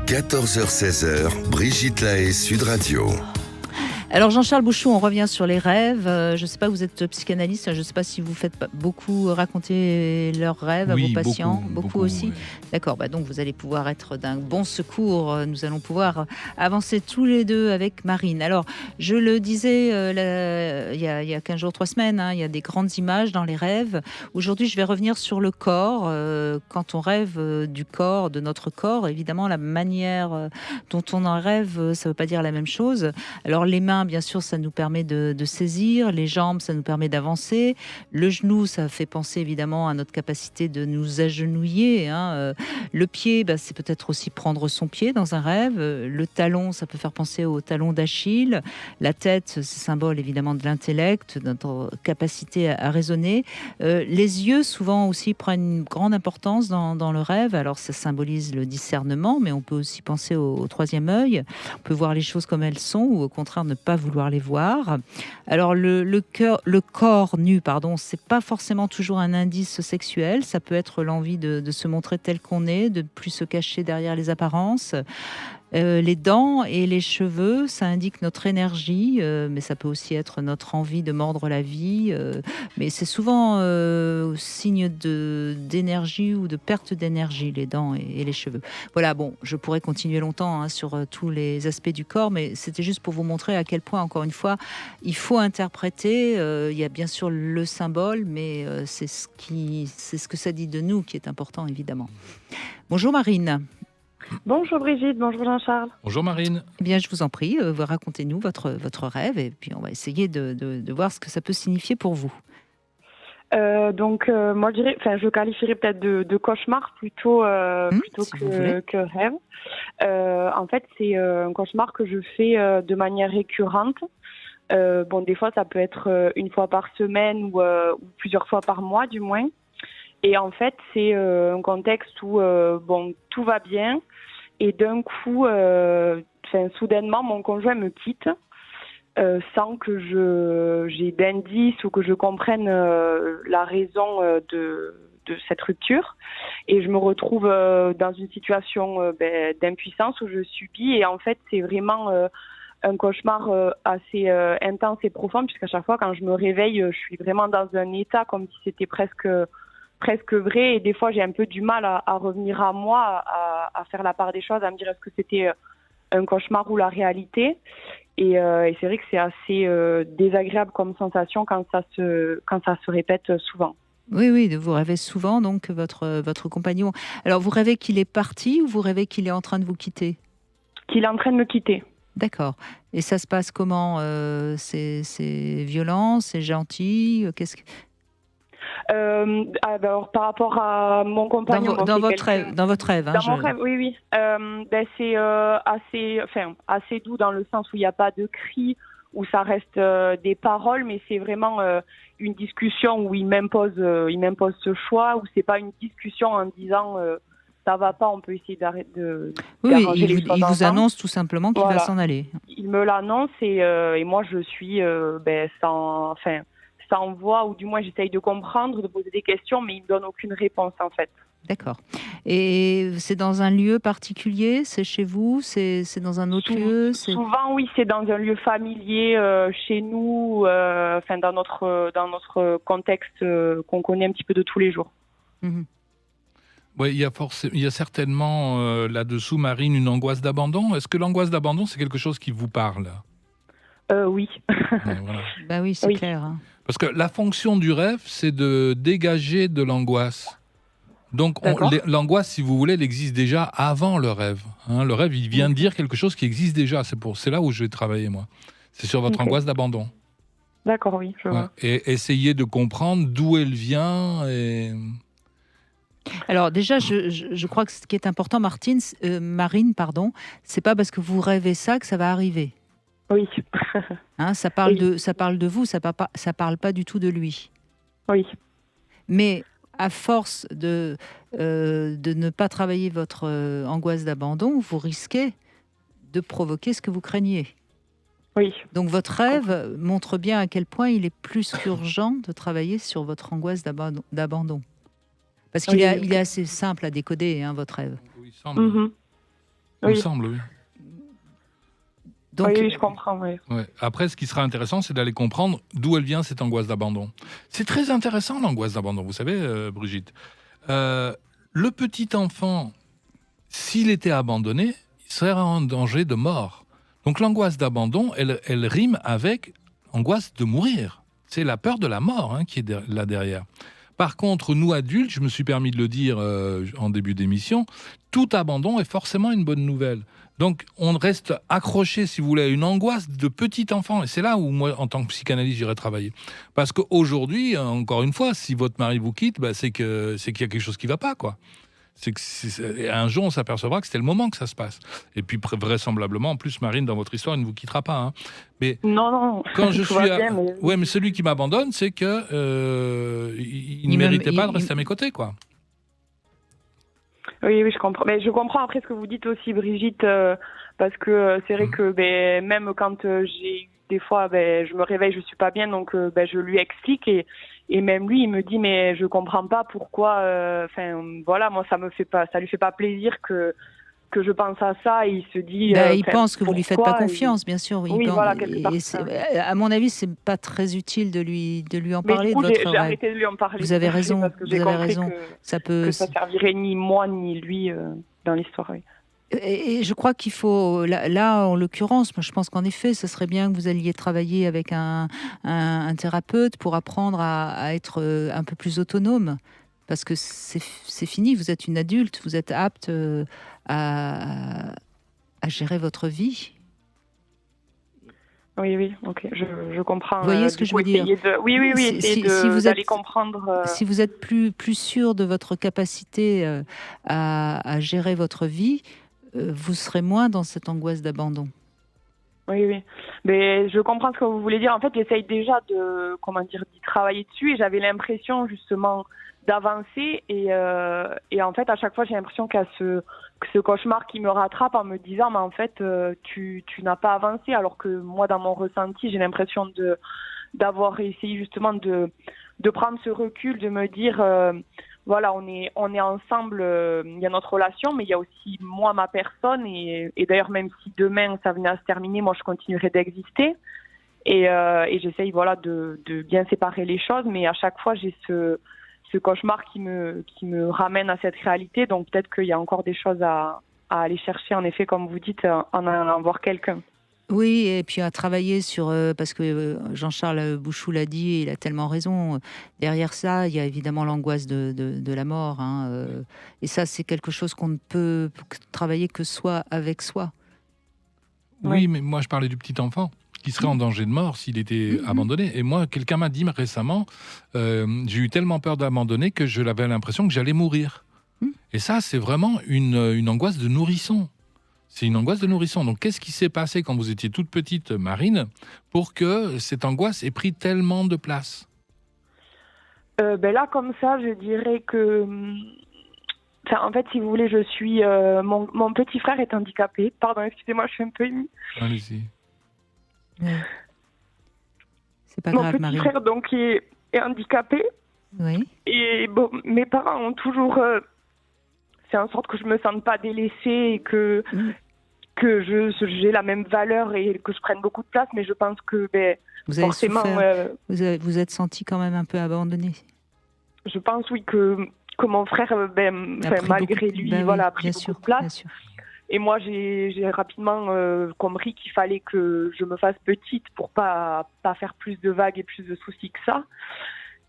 14h-16h, Brigitte Lahaie, Sud Radio. Alors Jean-Charles Bouchou, on revient sur les rêves. Je ne sais pas, vous êtes psychanalyste, je ne sais pas si vous faites beaucoup raconter leurs rêves à vos patients. Beaucoup aussi. Oui. D'accord, donc vous allez pouvoir être d'un bon secours. Nous allons pouvoir avancer tous les deux avec Marine. Alors, je le disais il y a 15 jours, 3 semaines, il y a des grandes images dans les rêves. Aujourd'hui, je vais revenir sur le corps. Quand on rêve du corps, de notre corps, évidemment, la manière dont on en rêve, ça ne veut pas dire la même chose. Alors, les mains, bien sûr, ça nous permet de saisir. Les jambes, ça nous permet d'avancer. Le genou, ça fait penser évidemment à notre capacité de nous agenouiller. Le pied, c'est peut-être aussi prendre son pied dans un rêve. Le talon, ça peut faire penser au talon d'Achille. La tête, c'est symbole évidemment de l'intellect, de notre capacité à raisonner. Les yeux, souvent aussi, prennent une grande importance dans le rêve. Alors, ça symbolise le discernement, mais on peut aussi penser au troisième œil. On peut voir les choses comme elles sont ou au contraire ne pas vouloir les voir. Alors, le corps nu, c'est pas forcément toujours un indice sexuel. Ça peut être l'envie de se montrer tel qu'on est, de plus se cacher derrière les apparences. Les dents et les cheveux, ça indique notre énergie, mais ça peut aussi être notre envie de mordre la vie. Mais c'est souvent signe d'énergie ou de perte d'énergie, les dents et les cheveux. Voilà, je pourrais continuer longtemps sur tous les aspects du corps, mais c'était juste pour vous montrer à quel point, encore une fois, il faut interpréter. Il y a bien sûr le symbole, mais c'est ce que ça dit de nous qui est important, évidemment. Bonjour Marine. Bonjour Brigitte, bonjour Jean-Charles. Bonjour Marine. Eh bien, je vous en prie, racontez-nous votre rêve et puis on va essayer de voir ce que ça peut signifier pour vous. Moi, je qualifierais peut-être de cauchemar plutôt que rêve. En fait, c'est un cauchemar que je fais de manière récurrente. Des fois, ça peut être une fois par semaine ou plusieurs fois par mois, du moins. Et en fait, c'est un contexte où tout va bien et d'un coup, soudainement, mon conjoint me quitte sans que j'ai d'indices ou que je comprenne la raison de cette rupture. Et je me retrouve dans une situation d'impuissance où je subis. Et en fait, c'est vraiment un cauchemar assez intense et profond, puisqu'à chaque fois, quand je me réveille, je suis vraiment dans un état comme si c'était presque vrai, et des fois j'ai un peu du mal à revenir à moi, à faire la part des choses, à me dire est-ce que c'était un cauchemar ou la réalité, et c'est vrai que c'est assez désagréable comme sensation quand ça se répète souvent. Oui, vous rêvez souvent donc votre compagnon. Alors vous rêvez qu'il est parti ou vous rêvez qu'il est en train de vous quitter ? Qu'il est en train de me quitter. D'accord. Et ça se passe comment ? C'est violent, c'est gentil ? Alors, par rapport à mon compagnon... Dans votre rêve. Dans mon rêve, oui. C'est assez doux dans le sens où il n'y a pas de cris, où ça reste des paroles, mais c'est vraiment une discussion où il m'impose ce choix, où c'est pas une discussion en disant ça va pas, on peut essayer d'arranger les choses. Il vous annonce tout simplement qu'il va s'en aller. Il me l'annonce et moi je suis sans voix, ou du moins j'essaye de comprendre, de poser des questions, mais il me donne aucune réponse en fait. D'accord. Et c'est dans un lieu particulier ? C'est chez vous ? C'est dans un autre lieu ? Souvent, oui, c'est dans un lieu familier, chez nous, dans notre contexte qu'on connaît un petit peu de tous les jours. Mmh. Ouais, il y a certainement là-dessous, Marine, une angoisse d'abandon. Est-ce que l'angoisse d'abandon, c'est quelque chose qui vous parle ? Oui. Voilà. Oui, c'est clair. Parce que la fonction du rêve, c'est de dégager de l'angoisse. Donc, l'angoisse, si vous voulez, elle existe déjà avant le rêve. Le rêve, il vient de dire quelque chose qui existe déjà. C'est là où je vais travailler, moi. C'est sur votre angoisse d'abandon. D'accord, oui, je vois. Et essayer de comprendre d'où elle vient. Alors déjà, je crois que ce qui est important, Marine, c'est pas parce que vous rêvez ça que ça va arriver. Oui. Ça parle de vous, ça parle pas du tout de lui. Oui. Mais à force de ne pas travailler votre angoisse d'abandon, vous risquez de provoquer ce que vous craignez. Oui. Donc votre rêve montre bien à quel point il est plus qu'urgent de travailler sur votre angoisse d'abandon. Parce qu'il est assez simple à décoder, votre rêve. Oui, il semble. Il me semble, oui. Donc, oui, je comprends. Oui. Ouais. Après, ce qui sera intéressant, c'est d'aller comprendre d'où elle vient, cette angoisse d'abandon. C'est très intéressant, l'angoisse d'abandon, vous savez, Brigitte. Le petit enfant, s'il était abandonné, il serait en danger de mort. Donc l'angoisse d'abandon, elle rime avec angoisse de mourir. C'est la peur de la mort qui est là derrière. Par contre, nous adultes, je me suis permis de le dire en début d'émission, tout abandon est forcément une bonne nouvelle. Donc, on reste accroché, si vous voulez, à une angoisse de petit enfant. Et c'est là où moi, en tant que psychanalyste, j'irai travailler. Parce qu'aujourd'hui, encore une fois, si votre mari vous quitte, c'est qu'il y a quelque chose qui ne va pas, quoi. Un jour, on s'apercevra que c'était le moment que ça se passe. Et puis, vraisemblablement, en plus, Marine, dans votre histoire, elle ne vous quittera pas. Mais non. Quand je suis ouais, mais celui qui m'abandonne, c'est que il ne méritait pas de rester à mes côtés, quoi. Oui, je comprends. Mais je comprends après ce que vous dites aussi, Brigitte, parce que c'est vrai que même quand j'ai des fois, je me réveille, je suis pas bien, donc je lui explique et même lui, il me dit mais je comprends pas pourquoi. Voilà, moi ça lui fait pas plaisir que je pense à ça. Et il se dit. Il pense que vous lui faites pas confiance, bien sûr. Oui, voilà, quelque part. À mon avis, c'est pas très utile de lui en parler. Mais du coup, j'ai arrêté de lui en parler. Vous avez raison. Parce que j'ai compris que ça servirait ni moi ni lui dans l'histoire. Oui. Et je crois qu'il faut, là en l'occurrence, moi, je pense qu'en effet, ce serait bien que vous alliez travailler avec un thérapeute pour apprendre à être un peu plus autonome. Parce que c'est fini, vous êtes une adulte, vous êtes apte à gérer votre vie. Oui, ok, je comprends. Vous voyez ce que je veux dire? Oui, essayer d'aller comprendre. Si vous êtes plus sûr de votre capacité à gérer votre vie, vous serez moins dans cette angoisse d'abandon. Oui. Mais je comprends ce que vous voulez dire. En fait, j'essaye déjà d'y travailler dessus et j'avais l'impression justement d'avancer et en fait à chaque fois j'ai l'impression qu'il y a ce cauchemar qui me rattrape en me disant mais en fait tu n'as pas avancé, alors que moi dans mon ressenti j'ai l'impression d'avoir essayé justement de prendre ce recul, de me dire voilà, on est ensemble, il y a notre relation, mais il y a aussi moi, ma personne, et d'ailleurs même si demain ça venait à se terminer, moi je continuerai d'exister, et j'essaye de bien séparer les choses, mais à chaque fois j'ai ce cauchemar qui me ramène à cette réalité, donc peut-être qu'il y a encore des choses à aller chercher, en effet, comme vous dites, en allant voir quelqu'un. Oui, et puis à travailler sur... parce que Jean-Charles Bouchou l'a dit, et il a tellement raison. Derrière ça, il y a évidemment l'angoisse de la mort. Et ça, c'est quelque chose qu'on ne peut travailler que soi avec soi. Oui, mais moi, je parlais du petit enfant qui serait en danger de mort s'il était abandonné. Et moi, quelqu'un m'a dit récemment, j'ai eu tellement peur d'abandonner que j'avais l'impression que j'allais mourir. Et ça, c'est vraiment une angoisse de nourrisson. C'est une angoisse de nourrisson. Donc, qu'est-ce qui s'est passé quand vous étiez toute petite, Marine, pour que cette angoisse ait pris tellement de place? Là, comme ça, je dirais que... en fait, si vous voulez, je suis... mon petit frère est handicapé. Pardon, excusez-moi, je suis un peu émue. Allez-y. C'est pas grave, Marine. Mon petit frère, donc, est handicapé. Oui. Et bon, mes parents ont toujours... fait en sorte que je me sente pas délaissée et que j'ai la même valeur et que je prenne beaucoup de place, mais je pense que vous avez forcément vous êtes senti quand même un peu abandonnée. Je pense oui que mon frère malgré lui a pris beaucoup de place. Et moi j'ai rapidement compris qu'il fallait que je me fasse petite pour pas faire plus de vagues et plus de soucis que ça.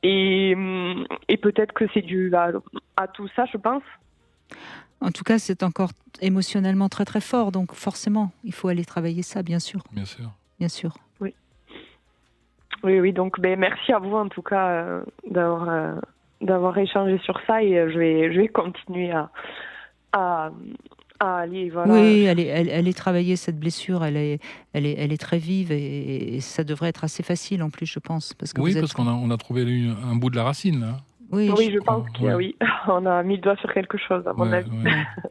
Et peut-être que c'est dû à tout ça, je pense. En tout cas, c'est encore émotionnellement très très fort, donc forcément, il faut aller travailler ça, bien sûr. Bien sûr. Bien sûr. Oui, donc merci à vous en tout cas d'avoir échangé sur ça, et je vais continuer à aller Oui, aller travailler cette blessure, elle est très vive et ça devrait être assez facile en plus, je pense, parce que parce qu'on a trouvé un bout de la racine là. Oui, je pense qu'on a mis le doigt sur quelque chose, à mon avis.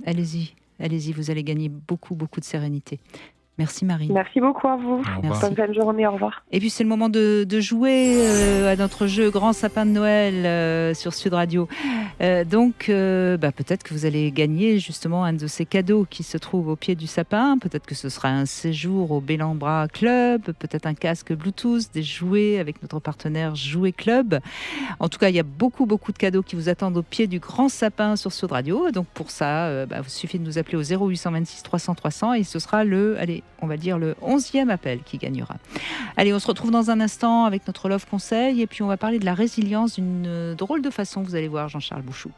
Allez-y, vous allez gagner beaucoup de sérénité. Merci Marie. Merci beaucoup à vous. Bonne fin de journée, au revoir. Et puis c'est le moment de jouer à notre jeu Grand Sapin de Noël sur Sud Radio. Donc peut-être que vous allez gagner justement un de ces cadeaux qui se trouve au pied du sapin. Peut-être que ce sera un séjour au Bellambra Club, peut-être un casque Bluetooth, des jouets avec notre partenaire Jouet Club. En tout cas, il y a beaucoup de cadeaux qui vous attendent au pied du Grand Sapin sur Sud Radio. Donc pour ça, il suffit de nous appeler au 0826 300 300 et ce sera le 11e appel qui gagnera. Allez, on se retrouve dans un instant avec notre Love Conseil et puis on va parler de la résilience d'une drôle de façon, vous allez voir Jean-Charles Bouchou.